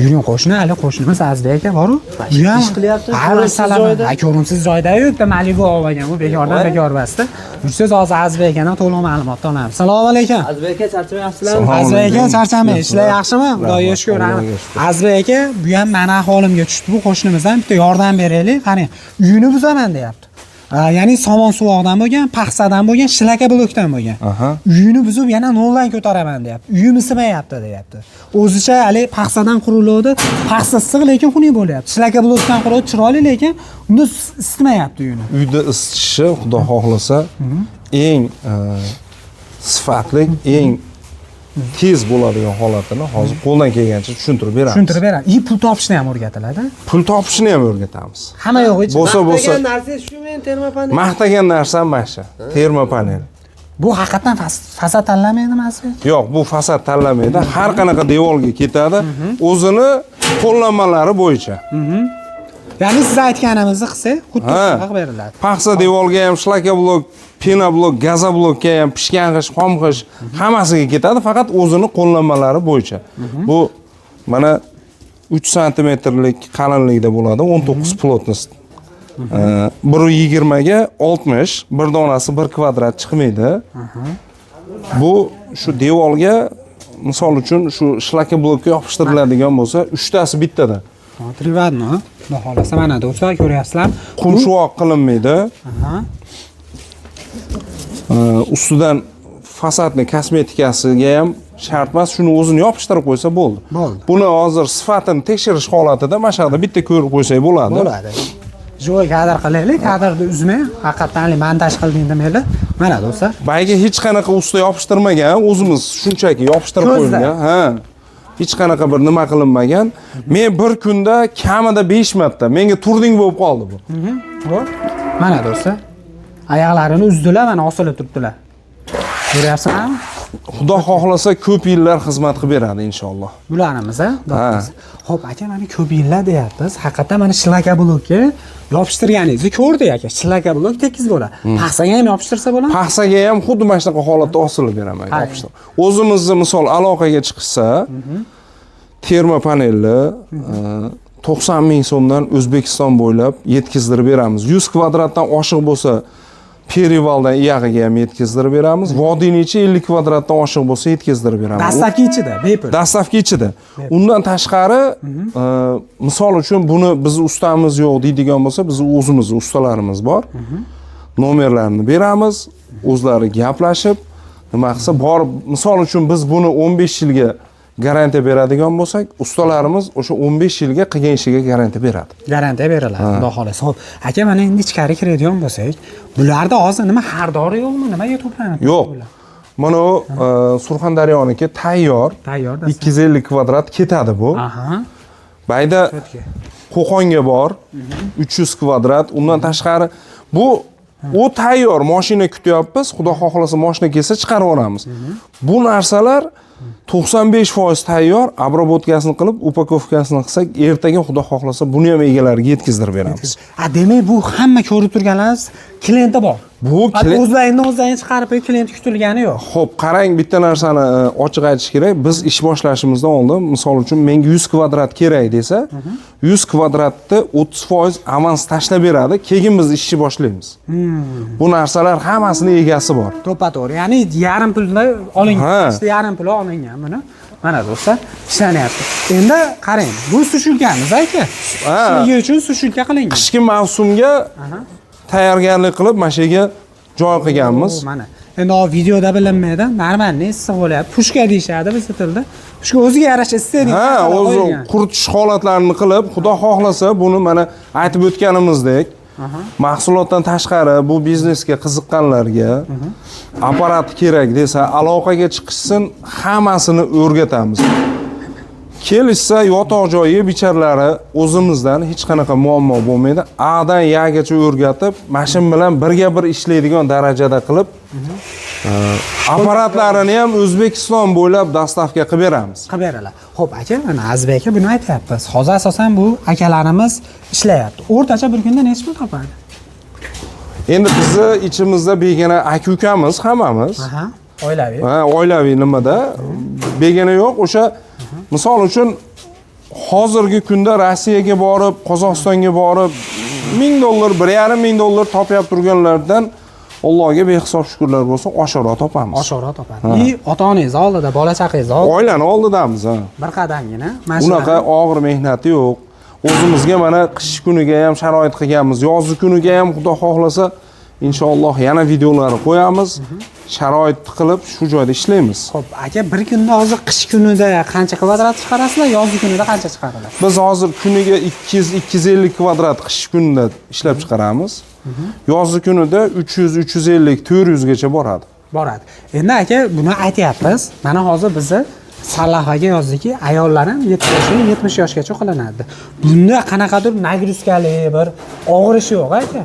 Yuring qo'shni, hali qo'shnimiz Azbek aka bor-ku. Ish qilyapti. Joyda. Ko'rimsiz joyda-yu, bitta Malibu olib olgan, u bekordan bekorbasda. Yursiz hozir Azbek akadan to'liq ma'lumot olamiz. Assalomu alaykum. Azbek aka charchamayapsizlarmi? Azbek aka charchamay, ishlar yaxshimi? Xudoga shukr. Azbek aka, bu ham meni ahvolimga tushdi. Bu qo'shnimizdan bitta yordam beraylik. Qani, uyini buzaman deyapti. Ya'ni somon suvoqdan bo'lgan, paxsadan bo'lgan, shilaka blokdan bo'lgan. Uyini buzib yana noldan ko'taraman deyapti. Uyim isimayapti deyapti. O'zicha hali paxsadan quriladi, paxsa issiq lekin xunuk bo'lyapti. Shilaka blokdan quriladi, chiroyli lekin unda isitmayapti uyini. Uyda isitishi xudo xohlasa eng sifatli, eng tez bo'ladigan holatini hozir qo'ldan kelgancha tushuntirib beramiz. Tushuntirib beramiz. Pul topishni ham o'rgatiladi. Pul topishni ham o'rgatamiz. Hamma yo'q hech. Bo'lsa narsa shu men termopanel. maqtagan narsam mana shu. Termopanel. Bu haqiqatan fasad tanlamaydimi Azbek? Yo'q, bu fasad tanlamaydi. Har qanaqa devorga ketadi, o'zini qo'llanmalari bo'yicha. Ya'ni siz aytganimizni qilsak, xuddi shunaqa beriladi. Paxsa devorga ham, shlaka blok, pena blok, gaza blokka ham, pishgan g'ish, xom g'ish hammasiga ketadi, faqat o'zini qo'llanmalari bo'yicha. Bu mana 3 santimetrlik qalinlikda bo'ladi, 19 plotnost. 120 ga 60, bir donasi 1 kvadrat chiqmaydi. Bu shu devorga misol uchun shu shlaka blokka yopishtiriladigan bo'lsa, 3 tasi bittada. Trivadno, xudo xolasa mana do'stlar ko'ryapsizlar. Qumshuvoq qilinmaydi. Ustidan fasadning kosmetikasiga ham shart emas, shuni o'zini yopishtirib qo'ysa bo'ldi. Buni hozir sifatini tekshirish holatida mana shu yerda bitta ko'rib qo'ysak bo'ladi. Bo'ladi. Joy kadr qilaylik, kadrni uzmay, haqiqatan montaj qilding demaylik. Mana do'stlar. Bayga hech qanaqa usta yopishtirmagan, o'zimiz shunchaki yopishtirib qo'ygan. Hech qanaqa bir nima qilinmagan. Men bir kunda kamida 5 marta menga turding bo'lib qoldi bu. Mana do'stlar. Oyoqlarini uzdilar, mana osilib turibdilar. Ko'ryapsizmi? Xudo xohlasa ko'p yillar xizmat qilib beradi inshaalloh. Bularimiz, Xo'p, aka, mana ko'p yillar deyapmiz. Haqiqatan mana shlaka blokka yopishtirganingizni ko'rdik aka. Shlaka blok tekis bo'ladi. Paxsaga ham yopishtirsa bo'ladimi? Paxsaga ham xuddi mana shunaqa holatda osilib beraman, yopishtirib. O'zimizni misol aloqaga chiqsa, termopanelni 90 ming so'mdan O'zbekiston bo'ylab yetkazdirib beramiz. 100 kvadratdan oshiq bo'lsa, Perivaldan iyag'iga ham yetkazdirib beramiz. Vodiynichi 50 kvadratdan oshiq bo'lsa yetkazdirib beramiz. Dastlabki ichida, bepul. Dastlabki ichida. Undan tashqari, misol uchun buni biz ustamiz yo'q deydigan bo'lsa, biz o'zimiz ustalarimiz bor. Nomerlarini beramiz, o'zlari gaplashib, nima qilsa bor, misol uchun biz buni 15 yilga garantiya beradigan bo'lsak, ustalarimiz o'sha 15 yilga qilgan ishiga garantiya beradi. Garantiya beriladi, xudo xolasa. Xo'p, aka, mana endi ichkari kiradigan bo'lsak, bularda hozir nima xardori yo'qmi? Nimaga to'planadi? Yo'q. Mana Surxondaryoniki tayyor. 250 kvadrat ketadi bu. Bayda Qo'qonga bor, 300 kvadrat. Undan tashqari bu u tayyor mashina kutyapmiz. Xudo xohlasa mashina kelsa chiqarib olamiz. Bu narsalar 95% tayyor, obrobotkasini qilib, upakovkasini qilsak, ertaga xudo xohlasa buni ham egalariga yetkazdirib beramiz. Demak, bu hamma ko'rib turganlarimiz klienti bor. Bu o'zlaringdan chiqarib klient kutilgani yo'q. Xo'p, qarang, bitta narsani ochiq aytish kerak. Biz ish boshlashimizdan oldin, misol uchun menga 100 kvadrat kerak desa, 100 kvadratni 30% avans tashlab beradi, keyin biz ishni boshlaymiz. Bu narsalar hammasini egasi bor. To'ppa-to'g'ri. Ya'ni yarim pulni olingan, işte yarim puli olingan buni. Mana do'stlar, ishlanyapti. Endi qarang, bu sushulkamiz aka. Sizga uchun sushulka qilingan. Qishki mavsumga tayyorgarlik qilib, mashaga joy qilganmiz. Mana. Endi o videoda bilinmaydi, normalniy issiq bo'lyapti. Pushka deyshadi biz tilda. Pushka o'ziga yarasha istaydigan. O'zi quritish holatlarini qilib, xudo xohlasa buni mana aytib o'tganimizdek, mahsulotdan tashqari bu biznesga qiziqqanlarga apparat kerak desa, aloqaga chiqishsin, hammasini o'rgatamiz. Kelishsa yotoq joyi bicharlari o'zimizdan hech qanaqa muammo bo'lmaydi. A'dan Yagacha o'rgatib, mashin bilan birga bir ishlaydigan darajada qilib, apparatlarini ham O'zbekiston bo'ylab dastavka qilib beramiz. Qilib beradi. Xo'p, aka, mana Azbek aka buni aytyapmiz. Hozir asosan bu akalarimiz ishlayapti. O'rtacha bir kunda necha pul topadi? Endi bizni ichimizda begona aka-ukamiz hammamiz. Oilaviy. Oilaviy nimada begona yo'q. O'sha misol uchun hozirgi kunda Rossiyaga borib, Qozog'istonga borib $1000, $1,500 topib turganlardan Allohga behisob shukrlar bo'lsin, oshiqroq topamiz. Oshiqroq topamiz. Ota-onangiz oldida, bola chaqangiz oldida Oilani oldidamiz, ha. bir qadamgina Unaqa og'ir mehnati yo'q. O'zimizga mana qish kuniga ham sharoit qilganmiz, yozgi kuniga ham Xudo xohlasa inshaalloh yana videolarni qo'yamiz. Sharoit qilib shu joyda ishlaymiz. Xo'p, aka, bir kunda hozir qish kunida qancha kvadrat chiqarasizlar, yozgi kunida qancha chiqariladi? Biz hozir kuniga 200-250 kvadrat qish kunida ishlab chiqaramiz. Yozgi kunida 300-350, 400 gacha boradi. Boradi. Endi aka, buni aytyapmiz. Mana hozir bizni sarlavhaga yozdiki, ayollar ham 70 yoshgacha qo'llanadi. Bunda qanaqadir nagruzkali bir og'ir ish yo'q, aka.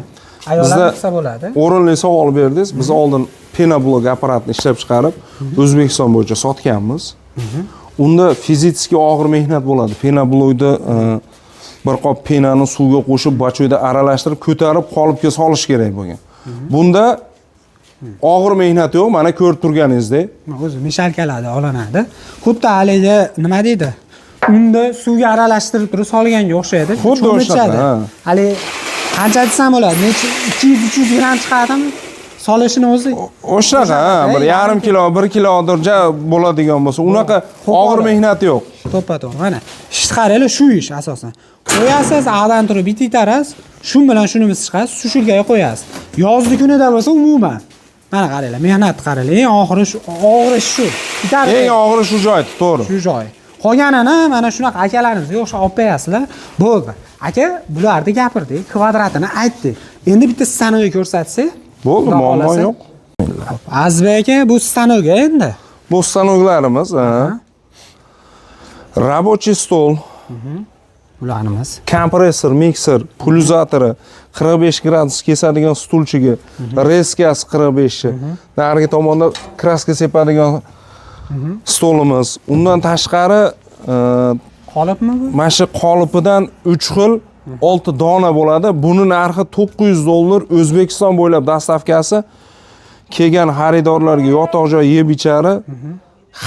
Ayollar qilsa bo'ladi. O'rinli savol berdingiz. Biz oldin penoblok apparatni ishlab chiqarib, O'zbekiston bo'yicha sotganmiz. Unda fizически og'ir mehnat bo'ladi. Penoblokda bir qop penani suvga qo'shib, bachoyda aralashtirib, ko'tarib, qolipga solish kerak bo'lgan. Bunda og'ir mehnat yo'q, mana ko'rib turganingizdek. O'zi mishalkalarda olinadi. Xuddi haligi nima deydi? Unda suvga aralashtirib turib solganga o'xshaydi. Xuddi o'xshaydi. Hali qancha desam bo'ladi? 200-300 gram chiqadimi? Solishini o'zi o'shaqa, 1,5 kilo, 1 kilodir bo'ladigan bo'lsa, unaqa og'ir mehnat yo'q. To'ppa-to'g'ri. Mana ish qaranglar, shu ish asosan. Qo'yasiz, ag'dan turib bitirasiz, shu bilan shunimiz chiqasiz, sushilgaga qo'yasiz. Yozgi kunida bo'lsa umuman. Mana qaranglar, mehnat qaranglar. Eng og'iri shu. Eng og'iri shu joy, to'g'ri. Shu joy. Qolganini mana shunaqa akalarimizga o'xshab olib qo'yasizlar. Bo'ldi. Aka, bularni gapirdik, kvadratini aytdik. Endi bitta stanoga ko'rsatsak, bo'ldi, muammo yo'q. Azizbek aka, bu stanoga endi. Bu stanoklarimiz, рабочий stol, bularimiz, kompressor, mikser, pulsatori, 45 gradus kesadigan stulchiga, reskasi 45 chi. Narigi tomonda kraska sepadigan stolimiz. Undan tashqari qolipmi bu? Mana shu qolipidan 3 xil 6 dona bo'ladi. Buni narxi $900. O'zbekiston bo'ylab dastavkasi. Kelgan xaridorlarga yotoq joy yeb ichari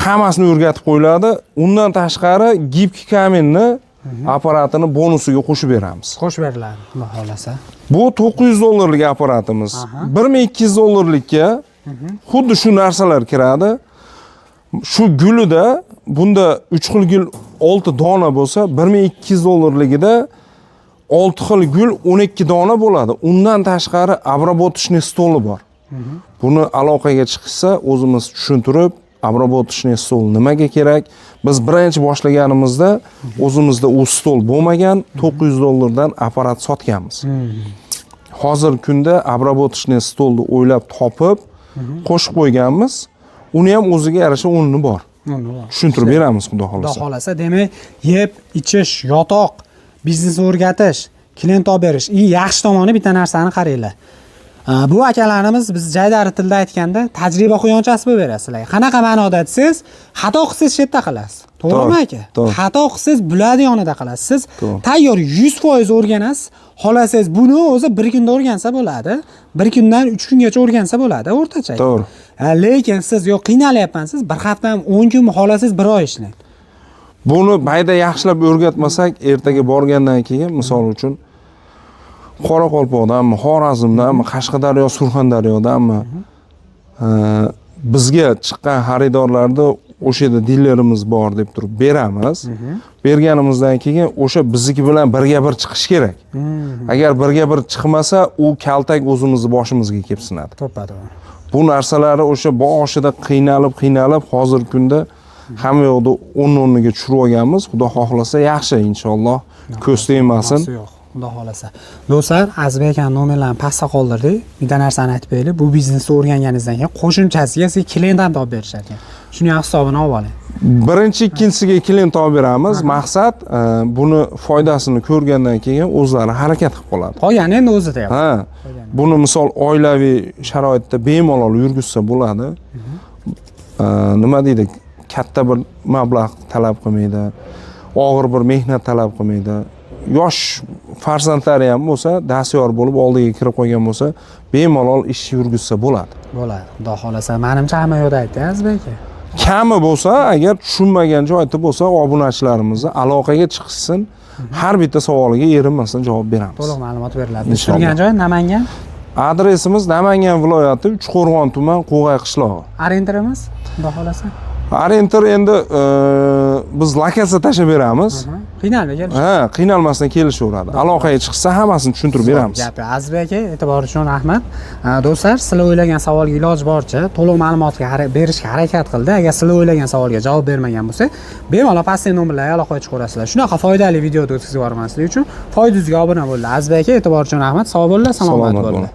hammasini o'rgatib qo'yiladi. Undan tashqari gibki kaminni apparatini bonusiga qo'shib beramiz. Qo'shib beriladi, xudo xolasa. Bu $900lik apparatimiz. $1200likka xuddi shu narsalar kiradi. Shu gulida bunda 3 xil gul 6 dona bo'lsa, $1200ligida 6 xil gul 12 dona bo'ladi. Undan tashqari обработочный stoli bor. Buni aloqaga chiqsa, o'zimiz tushuntirib, обработочный stol nimaga kerak? Biz birinchi boshlaganimizda o'zimizda u stol bo'lmagan, $900 dan apparat sotganmiz. Hozir kunda обработочный stolni o'ylab topib, qo'shib qo'yganmiz. Uni ham o'ziga yarasha o'rni bor. Tushuntirib beramiz, xudo xolasa. Xudo xolasa, demak, yeb, ichish, yotoq, biznes o'rgatish, klient olib berish, yaxshi tomoni bitta narsani qaranglar. Bu akalarimiz biz jaydari tilda aytganda tajriba quyonchasi bo'lib berasizlar. Qanaqa ma'noda desangiz, xato qilsangiz shu yerda qilasiz. To'g'rimi aka? Xato qilsangiz buladi yonida qilasiz. Siz tayyor 100% o'rganasiz. Xolasangiz buni o'zi bir kunda o'rgansa bo'ladi. Bir kundan 3 kungacha o'rgansa bo'ladi o'rtacha. To'g'ri. Lekin siz yo'q qiynalyapsiz, bir haftam 10 kun xolasangiz 1 oy ishlang. Buni bayda yaxshilab o'rgatmasak, ertaga borgandan keyin, misol uchun Qoraqalpoqdanmi, Xorazmdanmi, Qashqadaryo, Surxondaryodanmi bizga chiqqan xaridorlarda o'sha yerda dilerimiz bor deb turib beramiz. Berganimizdan keyin o'sha bizniki bilan birga bir chiqish kerak. Agar birga bir chiqmasa, u kaltak o'zimizni boshimizga kelib sinadi. To'ppa-to'g'ri. Bu narsalarni o'sha boshida qiynalib hozirgi kunda hamma yoqda o'rniga tushirib olganmiz. Xudo xohlasa yaxshi inshaalloh. Ko'z tegmasin. Xudo xolasa. Do'stlar, Azizbek akaning nomerlarini pastda qoldirdik. Bitta narsani aytib beraylik. Bu biznesni o'rganganingizdan keyin qo'shimchasiga siz klient ham topib berishar ekan. Shuni hisobini olib oling. Birinchi, ikkinchisiga klient topib beramiz. Maqsad buni foydasini ko'rgandan keyin o'zlari harakat qilib qoladi. Qolgani endi o'zida ham. Ha. Buni misol oilaviy sharoitda bemalol yurgizsa bo'ladi. Nima deydi? Katta bir mablag' talab qilmaydi. Og'ir bir mehnat talab qilmaydi. Yosh farzandlari ham bo'lsa, dastyor bo'lib oldiga kirib qo'ygan bo'lsa, bemalol ish yurgizsa bo'ladi. Bo'ladi. Xudo xolasa, menimcha hamma yo'lda aytdi, Azizbek aka. Kami bo'lsa, agar tushunmagan joyda bo'lsa, obunachilarimizni aloqaga chiqsin. Har bitta savoliga erinmasdan javob beramiz. To'liq ma'lumot beriladi. Turgan joy Namangan. Adresimiz Namangan viloyati Uchqo'rg'on tuman Qo'g'ay qishlog'i. Arenderimiz, xudo xolasa. Arender endi biz lokatsiya tashab beramiz. Qiynalmay kelish. Ha, qiynalmasdan kelishaveradi. Aloqaga chiqsa hammasini tushuntirib beramiz. Gapi Azizbek aka, e'tibor uchun rahmat. Do'stlar, sizlar o'ylagan savolga iloji boricha to'liq ma'lumotga berishga harakat qildi. Agar sizlar o'ylagan savolga javob bermagan bo'lsa, bemalol pastdagi nomerlarga aloqaga chiqaverasizlar. Shunaqa foydali videoni o'tkazib yubormaslik uchun foydangizga obuna bo'linglar. Azizbek aka, e'tibor uchun rahmat. Sog' bo'linglar, salomat bo'linglar.